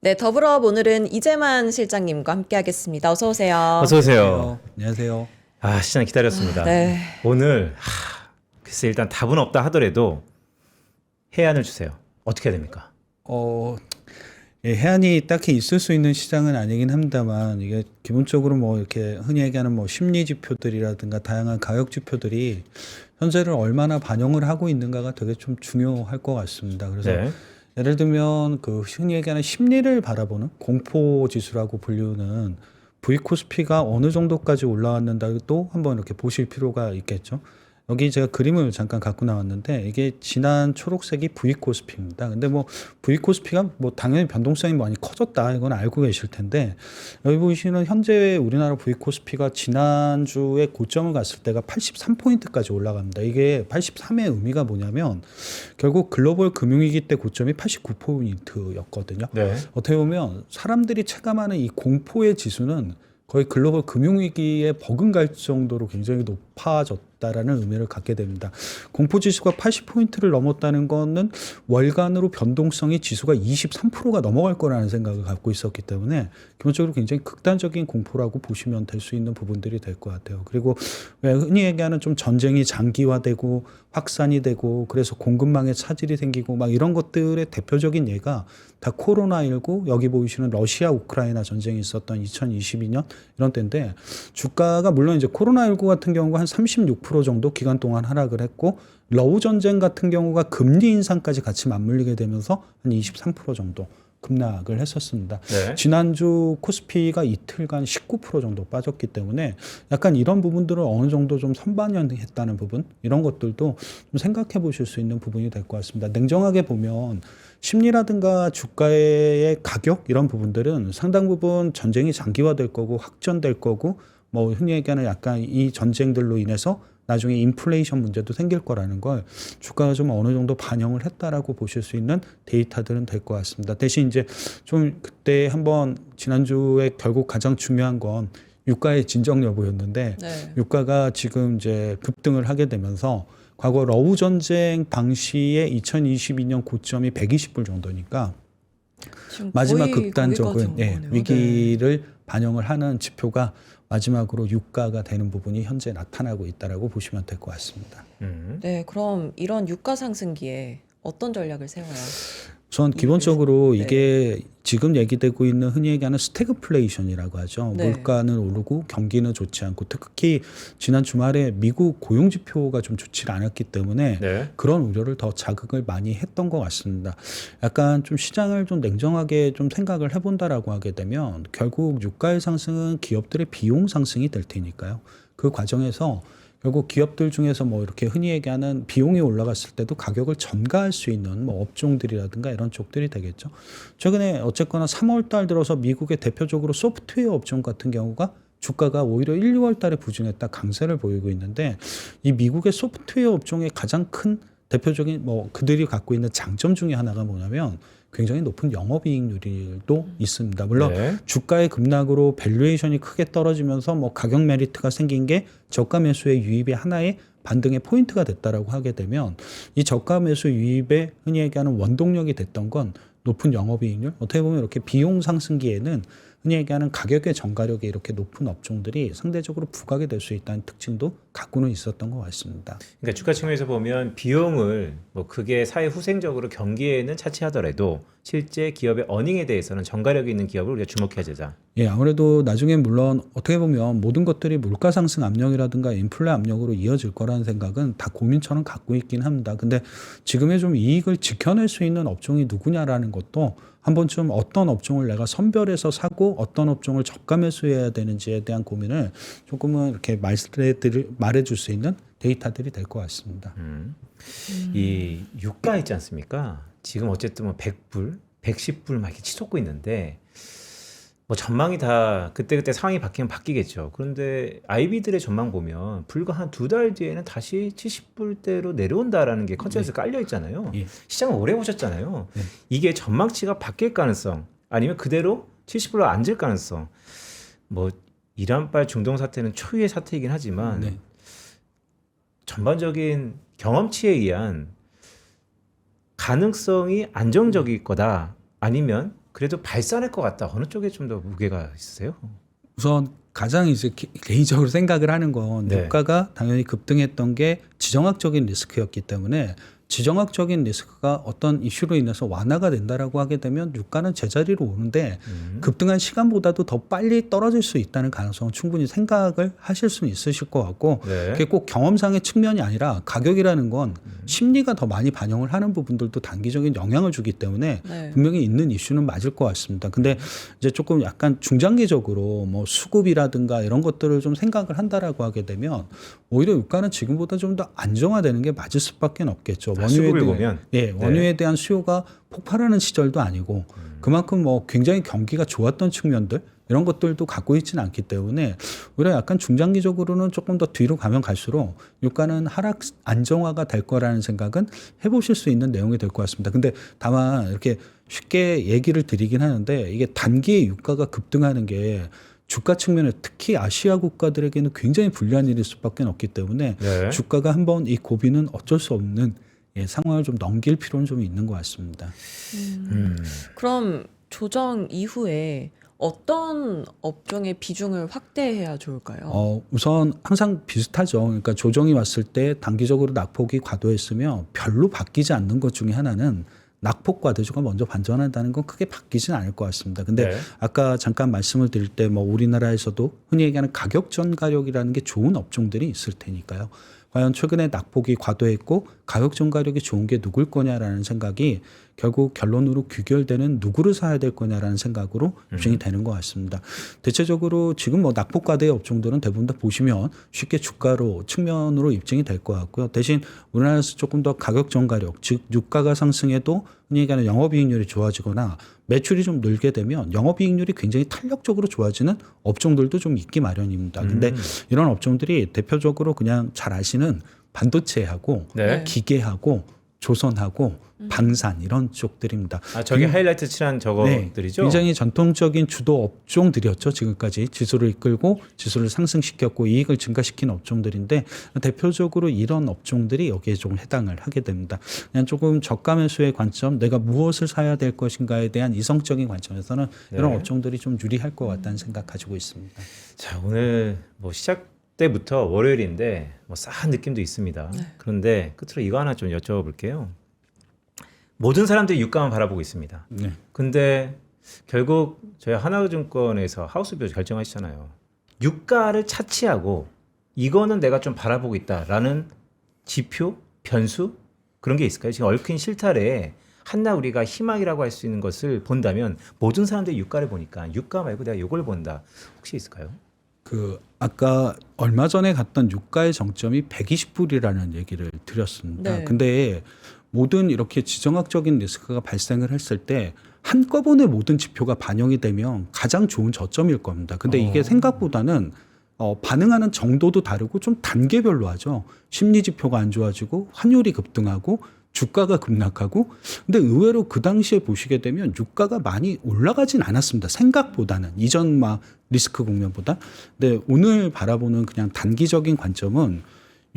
네, 더불어 오늘은 이재만 실장님과 함께하겠습니다. 어서 오세요. 어서 오세요. 안녕하세요. 아, 시장 기다렸습니다. 네. 오늘 글쎄 일단 답은 없다 하더라도 해안을 주세요. 어떻게 해야 됩니까? 해안이 딱히 있을 수 있는 시장은 아니긴 합니다만 이게 기본적으로 뭐 이렇게 흔히 얘기하는 뭐 심리 지표들이라든가 다양한 가격 지표들이 현재를 얼마나 반영을 하고 있는가가 되게 좀 중요할 것 같습니다. 그래서 네. 예를 들면 그 흔히 얘기하는 심리를 바라보는 공포 지수라고 불리는 V코스피가 어느 정도까지 올라왔는가도 또 한번 이렇게 보실 필요가 있겠죠. 여기 제가 그림을 잠깐 갖고 나왔는데 이게 진한 초록색이 V코스피입니다. 근데 뭐 V코스피가 뭐 당연히 변동성이 많이 커졌다 이건 알고 계실 텐데 여기 보시는 현재 우리나라 V코스피가 지난주에 고점을 갔을 때가 83포인트까지 올라갑니다. 이게 83의 의미가 뭐냐면 결국 글로벌 금융위기 때 고점이 89포인트였거든요. 네. 어떻게 보면 사람들이 체감하는 이 공포의 지수는 거의 글로벌 금융위기에 버금갈 정도로 굉장히 높아졌다라는 의미를 갖게 됩니다. 공포지수가 80포인트를 넘었다는 거는 월간으로 변동성이 지수가 23%가 넘어갈 거라는 생각을 갖고 있었기 때문에 기본적으로 굉장히 극단적인 공포라고 보시면 될 수 있는 부분들이 될 것 같아요. 그리고 왜 흔히 얘기하는 좀 전쟁이 장기화되고 확산이 되고 그래서 공급망에 차질이 생기고 막 이런 것들의 대표적인 예가 다 코로나19 여기 보이시는 러시아 우크라이나 전쟁이 있었던 2022년 이런 때인데 주가가 물론 이제 코로나19 같은 경우가 한 36% 정도 기간 동안 하락을 했고 러우 전쟁 같은 경우가 금리 인상까지 같이 맞물리게 되면서 한 23% 정도 급락을 했었습니다. 네. 지난주 코스피가 이틀간 19% 정도 빠졌기 때문에 약간 이런 부분들을 어느 정도 좀 선반영했다는 부분 이런 것들도 좀 생각해 보실 수 있는 부분이 될 것 같습니다. 냉정하게 보면 심리라든가 주가의 가격 이런 부분들은 상당 부분 전쟁이 장기화될 거고 확전될 거고 뭐 흔히 얘기하는 약간 이 전쟁들로 인해서 나중에 인플레이션 문제도 생길 거라는 걸 주가가 좀 어느 정도 반영을 했다라고 보실 수 있는 데이터들은 될 것 같습니다. 대신 이제 좀 그때 한번 지난주에 결국 가장 중요한 건 유가의 진정 여부였는데 네. 유가가 지금 이제 급등을 하게 되면서 과거 러우 전쟁 당시에 2022년 고점이 120불 정도니까 지금 마지막 거의 극단적인 거기까지 온 거네요. 위기를 반영을 하는 지표가 마지막으로 유가가 되는 부분이 현재 나타나고 있다라고 보시면 될 것 같습니다. 네, 그럼 이런 유가 상승기에 어떤 전략을 세워야? 우선 기본적으로 네. 이게 지금 얘기되고 있는 흔히 얘기하는 스태그플레이션이라고 하죠. 네. 물가는 오르고 경기는 좋지 않고 특히 지난 주말에 미국 고용 지표가 좀 좋지 않았기 때문에 네. 그런 우려를 더 자극을 많이 했던 것 같습니다. 약간 좀 시장을 좀 냉정하게 좀 생각을 해본다라고 하게 되면 결국 유가의 상승은 기업들의 비용 상승이 될 테니까요. 그 과정에서 결국 기업들 중에서 뭐 이렇게 흔히 얘기하는 비용이 올라갔을 때도 가격을 전가할 수 있는 뭐 업종들이라든가 이런 쪽들이 되겠죠. 최근에 어쨌거나 3월 달 들어서 미국의 대표적으로 소프트웨어 업종 같은 경우가 주가가 오히려 1, 2월 달에 부진했다 강세를 보이고 있는데 이 미국의 소프트웨어 업종의 가장 큰 대표적인 뭐 그들이 갖고 있는 장점 중에 하나가 뭐냐면 굉장히 높은 영업이익률도 있습니다. 물론 네. 주가의 급락으로 밸류에이션이 크게 떨어지면서 뭐 가격 메리트가 생긴 게 저가 매수의 유입의 하나의 반등의 포인트가 됐다라고 하게 되면 이 저가 매수 유입의 흔히 얘기하는 원동력이 됐던 건 높은 영업이익률 어떻게 보면 이렇게 비용 상승기에는 흔히 얘기하는 가격의 전가력이 이렇게 높은 업종들이 상대적으로 부각이 될 수 있다는 특징도 갖고는 있었던 것 같습니다. 그러니까 주가 측면에서 보면 비용을 뭐 그게 사회 후생적으로 경기에는 차치하더라도 실제 기업의 어닝에 대해서는 전가력이 있는 기업을 우리가 주목해야 되자. 예, 아무래도 나중에 물론 어떻게 보면 모든 것들이 물가 상승 압력이라든가 인플레 압력으로 이어질 거라는 생각은 다 고민처럼 갖고 있긴 합니다. 근데 지금의 좀 이익을 지켜낼 수 있는 업종이 누구냐라는 것도 한 번쯤 어떤 업종을 내가 선별해서 사고 어떤 업종을 저가 매수해야 되는지에 대한 고민을 조금은 이렇게 말해줄 수 있는 데이터들이 될 것 같습니다. 이 유가 있지 않습니까? 지금 어쨌든 뭐 100불, 110불 막 이렇게 치솟고 있는데 뭐 전망이 다 그때그때 상황이 바뀌면 바뀌겠죠. 그런데 아이비들의 전망 보면 불과 한 2달 뒤에는 다시 70불대로 내려온다라는 게 컨센서스 깔려 있잖아요. 예. 시장을 오래 보셨잖아요. 네. 이게 전망치가 바뀔 가능성 아니면 그대로 70불로 앉을 가능성 뭐 이란발 중동 사태는 초유의 사태이긴 하지만 네. 전반적인 경험치에 의한 가능성이 안정적일 거다 아니면 그래도 발산할 것 같다. 어느 쪽에 좀 더 무게가 있으세요? 우선 가장 이제 개인적으로 생각을 하는 건 네. 유가가 당연히 급등했던 게 지정학적인 리스크였기 때문에 지정학적인 리스크가 어떤 이슈로 인해서 완화가 된다라고 하게 되면 유가는 제자리로 오는데 급등한 시간보다도 더 빨리 떨어질 수 있다는 가능성은 충분히 생각을 하실 수는 있으실 것 같고 네. 그게 꼭 경험상의 측면이 아니라 가격이라는 건 심리가 더 많이 반영을 하는 부분들도 단기적인 영향을 주기 때문에 네. 분명히 있는 이슈는 맞을 것 같습니다. 근데 이제 조금 약간 중장기적으로 뭐 수급이라든가 이런 것들을 좀 생각을 한다라고 하게 되면 오히려 유가는 지금보다 좀 더 안정화되는 게 맞을 수밖에 없겠죠. 수급을 보면 원유에 대한 수요가 폭발하는 시절도 아니고 그만큼 뭐 굉장히 경기가 좋았던 측면들 이런 것들도 갖고 있지는 않기 때문에 오히려 약간 중장기적으로는 조금 더 뒤로 가면 갈수록 유가는 하락 안정화가 될 거라는 생각은 해보실 수 있는 내용이 될 것 같습니다. 근데 다만 이렇게 쉽게 얘기를 드리긴 하는데 이게 단기에 유가가 급등하는 게 주가 측면에 특히 아시아 국가들에게는 굉장히 불리한 일일 수밖에 없기 때문에 네. 주가가 한번 이 고비는 어쩔 수 없는 상황을 좀 넘길 필요는 좀 있는 것 같습니다. 그럼 조정 이후에 어떤 업종의 비중을 확대해야 좋을까요? 우선 항상 비슷하죠. 그러니까 조정이 왔을 때 단기적으로 낙폭이 과도했으며 별로 바뀌지 않는 것 중에 하나는 낙폭 과대주가 먼저 반전한다는 건 크게 바뀌지는 않을 것 같습니다. 근데 네. 아까 잠깐 말씀을 드릴 때 뭐 우리나라에서도 흔히 얘기하는 가격 전가력이라는 게 좋은 업종들이 있을 테니까요. 과연 최근에 낙폭이 과도했고 가격 전가력이 좋은 게 누굴 거냐라는 생각이 결국 결론으로 귀결되는 누구를 사야 될 거냐라는 생각으로 입증이 되는 것 같습니다. 대체적으로 지금 뭐 낙폭 과대의 업종들은 대부분 다 보시면 쉽게 주가로 측면으로 입증이 될 것 같고요. 대신 우리나라에서 조금 더 가격 전가력, 즉 유가가 상승해도 흔히 얘기하는 영업이익률이 좋아지거나 매출이 좀 늘게 되면 영업이익률이 굉장히 탄력적으로 좋아지는 업종들도 좀 있기 마련입니다. 근데 이런 업종들이 대표적으로 그냥 잘 아시는 반도체하고 네. 기계하고 조선하고 방산 이런 쪽들입니다. 아, 저게 하이라이트 칠한 저거들이죠? 굉장히 전통적인 주도 업종들이었죠. 지금까지 지수를 이끌고 지수를 상승시켰고 이익을 증가시킨 업종들인데 대표적으로 이런 업종들이 여기에 좀 해당을 하게 됩니다. 그냥 조금 저가 매수의 관점, 내가 무엇을 사야 될 것인가에 대한 이성적인 관점에서는 이런 네. 업종들이 좀 유리할 것 같다는 생각 가지고 있습니다. 자, 오늘 뭐 시작 때부터 월요일인데 뭐 싸한 느낌도 있습니다. 그런데 끝으로 이거 하나 좀 여쭤볼게요. 모든 사람들이 유가만 바라보고 있습니다. 네. 근데 결국 저희 하나증권에서 하우스뷰 결정하시잖아요. 유가를 차치하고 이거는 내가 좀 바라보고 있다라는 지표, 변수 그런 게 있을까요? 지금 얽힌 실타래에 한나 우리가 희망이라고 할 수 있는 것을 본다면 모든 사람들이 유가를 보니까 유가 말고 내가 이걸 본다. 혹시 있을까요? 아까 얼마 전에 갔던 유가의 정점이 120불이라는 얘기를 드렸습니다. 네. 근데 모든 이렇게 지정학적인 리스크가 발생을 했을 때 한꺼번에 모든 지표가 반영이 되면 가장 좋은 저점일 겁니다. 근데 이게 생각보다는 반응하는 정도도 다르고 좀 단계별로 하죠. 심리 지표가 안 좋아지고 환율이 급등하고 주가가 급락하고 근데 의외로 그 당시에 보시게 되면 유가가 많이 올라가진 않았습니다. 생각보다는 이전 막 리스크 국면보다. 근데 오늘 바라보는 그냥 단기적인 관점은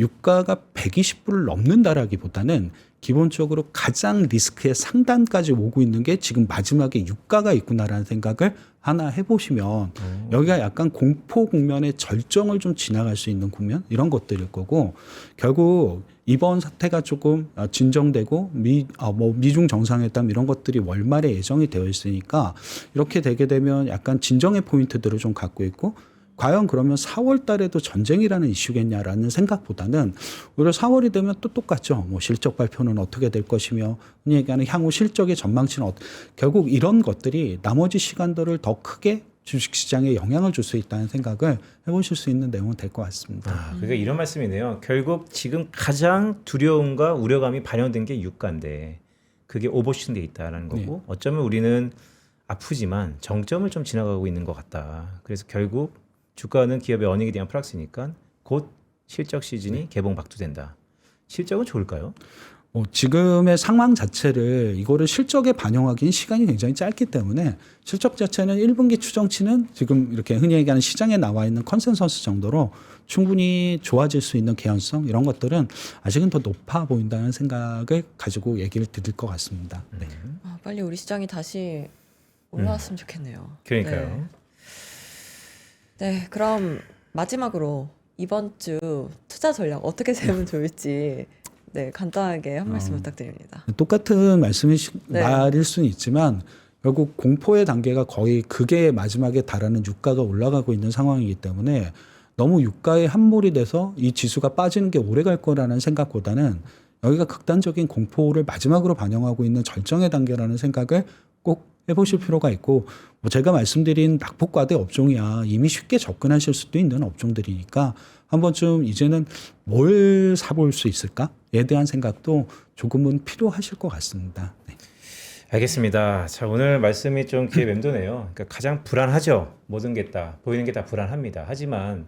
유가가 120불을 넘는다라기보다는 기본적으로 가장 리스크의 상단까지 오고 있는 게 지금 마지막에 유가가 있구나라는 생각을 하나 해보시면 여기가 약간 공포 국면의 절정을 좀 지나갈 수 있는 국면 이런 것들일 거고 결국 이번 사태가 조금 진정되고 미중 정상회담 이런 것들이 월말에 예정이 되어 있으니까 이렇게 되게 되면 약간 진정의 포인트들을 좀 갖고 있고 과연 그러면 4월 달에도 전쟁이라는 이슈겠냐라는 생각보다는 오히려 4월이 되면 또 똑같죠. 뭐 실적 발표는 어떻게 될 것이며 흔히 얘기하는 향후 실적의 전망치는 결국 이런 것들이 나머지 시간들을 더 크게 주식시장에 영향을 줄 수 있다는 생각을 해보실 수 있는 내용은 될 것 같습니다. 그러니까 이런 말씀이네요. 결국 지금 가장 두려움과 우려감이 반영된 게 유가인데 그게 오버슈팅돼 있다라는 거고 어쩌면 우리는 아프지만 정점을 좀 지나가고 있는 것 같다. 그래서 결국 주가는 기업의 어닝에 대한 플락스니까 곧 실적 시즌이 개봉 박두된다. 실적은 좋을까요? 지금의 상황 자체를 이거를 실적에 반영하기는 시간이 굉장히 짧기 때문에 실적 자체는 1분기 추정치는 지금 이렇게 흔히 얘기하는 시장에 나와 있는 컨센서스 정도로 충분히 좋아질 수 있는 개연성 이런 것들은 아직은 더 높아 보인다는 생각을 가지고 얘기를 드릴 것 같습니다. 네. 빨리 우리 시장이 다시 올라왔으면 좋겠네요. 그러니까요. 네, 그럼 마지막으로 이번 주 투자 전략 어떻게 세우면 좋을지 네, 간단하게 한 말씀 부탁드립니다. 똑같은 네. 말일 수는 있지만 결국 공포의 단계가 거의 극의 마지막에 달하는 유가가 올라가고 있는 상황이기 때문에 너무 유가에 함몰이 돼서 이 지수가 빠지는 게 오래 갈 거라는 생각보다는 여기가 극단적인 공포를 마지막으로 반영하고 있는 절정의 단계라는 생각을 꼭 해보실 필요가 있고, 뭐 제가 말씀드린 낙폭과대 업종이야 이미 쉽게 접근하실 수도 있는 업종들이니까 한 번쯤 이제는 뭘 사볼 수 있을까에 대한 생각도 조금은 필요하실 것 같습니다. 네. 알겠습니다. 자, 오늘 말씀이 좀 귀에 맴도네요. 그러니까 가장 불안하죠. 모든 게 다, 보이는 게 다 불안합니다. 하지만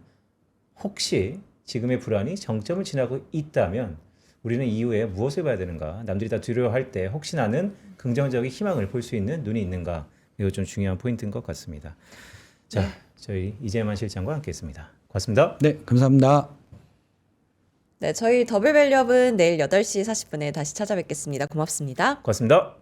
혹시 지금의 불안이 정점을 지나고 있다면 우리는 이후에 무엇을 봐야 되는가? 남들이 다 두려워할 때 혹시 나는 긍정적인 희망을 볼 수 있는 눈이 있는가? 이거 좀 중요한 포인트인 것 같습니다. 자, 저희 이재만 실장과 함께했습니다. 고맙습니다. 네, 감사합니다. 네, 저희 더블 밸류업은 내일 8시 40분에 다시 찾아뵙겠습니다. 고맙습니다. 고맙습니다.